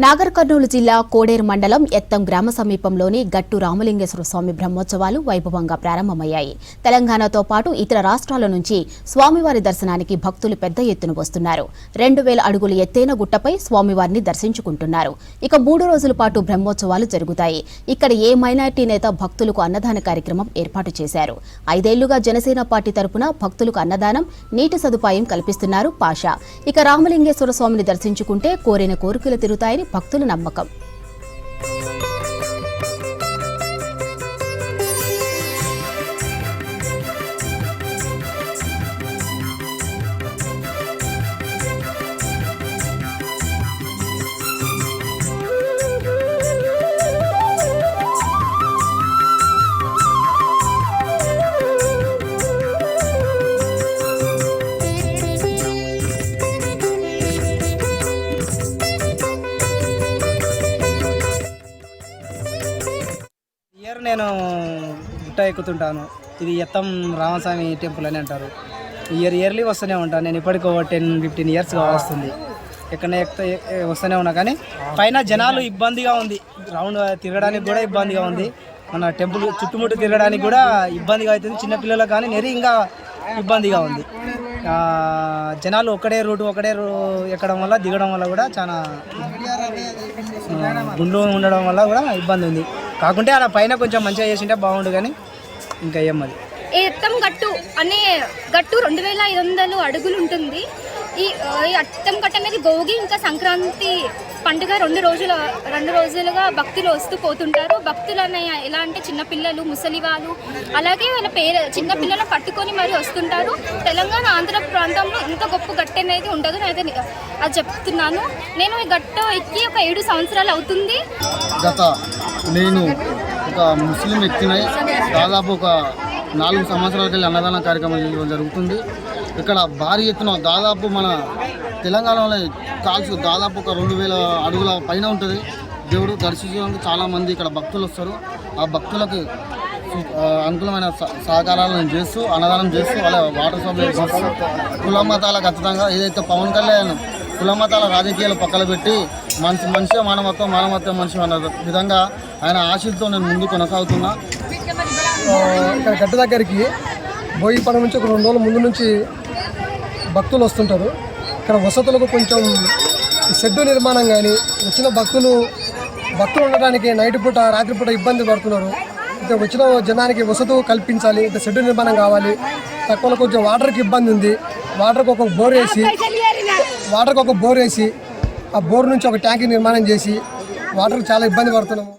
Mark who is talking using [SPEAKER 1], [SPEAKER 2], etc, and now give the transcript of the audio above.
[SPEAKER 1] నాగర్ కర్నూలు జిల్లా కోడేరు మండలం ఎత్తం గ్రామ సమీపంలోని గట్టు రామలింగేశ్వర స్వామి బ్రహ్మోత్సవాలు వైభవంగా ప్రారంభమయ్యాయి. తెలంగాణతో పాటు ఇతర రాష్ట్రాల నుంచి స్వామివారి దర్శనానికి భక్తులు పెద్ద ఎత్తున వస్తున్నారు. 2000 అడుగుల ఎత్తైన గుట్టపై స్వామివారిని దర్శించుకుంటున్నారు. ఇక 3 రోజుల పాటు బ్రహ్మోత్సవాలు జరుగుతాయి. ఇక్కడ ఏ మైనార్టీ నేత భక్తులకు అన్నదాన కార్యక్రమం ఏర్పాటు చేశారు. 5 ఏళ్లుగా జనసేన పార్టీ తరపున భక్తులకు అన్నదానం, నీటి సదుపాయం కల్పిస్తున్నారు పాషా. ఇక రామలింగేశ్వర స్వామిని దర్శించుకుంటే కోరిన కోరికలు తీరుతాయని భక్తుల నమ్మకం.
[SPEAKER 2] నేను గుట్ట ఎక్కుతుంటాను. ఇది ఎత్తం రామస్వామి టెంపుల్ అని అంటారు. ఇయర్లీ వస్తూనే ఉంటాను. నేను ఇప్పటికి 10-15 ఇయర్స్గా వస్తుంది. ఎక్కడ వస్తూనే ఉన్నా, కానీ పైన జనాలు ఇబ్బందిగా ఉంది. రౌండ్ తిరగడానికి కూడా ఇబ్బందిగా ఉంది. మన టెంపుల్ చుట్టుముట్టు తిరగడానికి కూడా ఇబ్బందిగా అవుతుంది. చిన్నపిల్లలకు కానీ ఇంకా ఇబ్బందిగా ఉంది. జనాలు ఒకటే ఎక్కడం వల్ల దిగడం వల్ల కూడా చాలా గుండు ఉండడం వల్ల కూడా ఇబ్బంది ఉంది. కాకుంటే అలా పైన కొంచెం మంచిగా చేసింటే బాగుండు, కానీ ఇంకా ఏమది.
[SPEAKER 3] ఎత్తం గట్టు అనే గట్టు 2500 అడుగులు ఉంటుంది. ఈ అత్తం గట్టు అనేది భోగి ఇంకా సంక్రాంతి పండుగ 2 రోజులుగా భక్తులు వస్తూ పోతుంటారు. భక్తులు ఎలా అంటే చిన్నపిల్లలు, ముసలి వాళ్ళు, అలాగే వాళ్ళ చిన్నపిల్లలు పట్టుకొని మరి వస్తుంటారు. తెలంగాణ, ఆంధ్ర ప్రాంతంలో ఇంత గొప్ప గట్టు అనేది ఉండదు. నేనైతే అది చెప్తున్నాను. నేను ఈ గట్టు ఎక్కి ఒక 7 సంవత్సరాలు అవుతుంది.
[SPEAKER 4] నేను ఒక ముస్లిం వ్యక్తిని దాదాపు ఒక 4 సంవత్సరాలకి అన్నదాన కార్యక్రమం జరుగుతుంది. ఇక్కడ భారీ ఎత్తున దాదాపు మన తెలంగాణలో కాల్స్ దాదాపు ఒక 2000 అడుగుల పైన ఉంటుంది. దేవుడు దర్శించడానికి చాలామంది ఇక్కడ భక్తులు వస్తారు. ఆ భక్తులకు అనుకూలమైన సహకారాలను చేస్తూ అన్నదానం చేస్తూ వాళ్ళ వాటర్ సప్లై చేస్తూ కుల మతాలకు ఖచ్చితంగా ఏదైతే పవన్ కళ్యాణ్ కుల మతాల రాజకీయాలు పక్కన పెట్టి మనిషి మానవత్వం మనిషి అన్న విధంగా ఆయన ఆశీస్సుతో నేను ముందు కొనసాగుతున్నా.
[SPEAKER 5] ఇక్కడ గడ్డ దగ్గరికి బోయిపడ నుంచి ఒక 2 రోజుల ముందు నుంచి భక్తులు వస్తుంటారు. ఇక్కడ వసతులకు కొంచెం షెడ్డు నిర్మాణం కానీ వచ్చిన భక్తులు ఉండడానికి నైట్ పూట రాత్రిపూట ఇబ్బంది పడుతున్నారు. ఇక్కడ వచ్చిన జనానికి వసతు కల్పించాలి. ఇంత షెడ్డు నిర్మాణం కావాలి. తక్కువలో కొంచెం వాటర్కి ఇబ్బంది ఉంది. వాటర్కి ఒక బోర్ వేసి ఆ బోర్ నుంచి ఒక ట్యాంక్ నిర్మాణం చేసి వాటర్కి చాలా ఇబ్బంది పడుతున్నాము.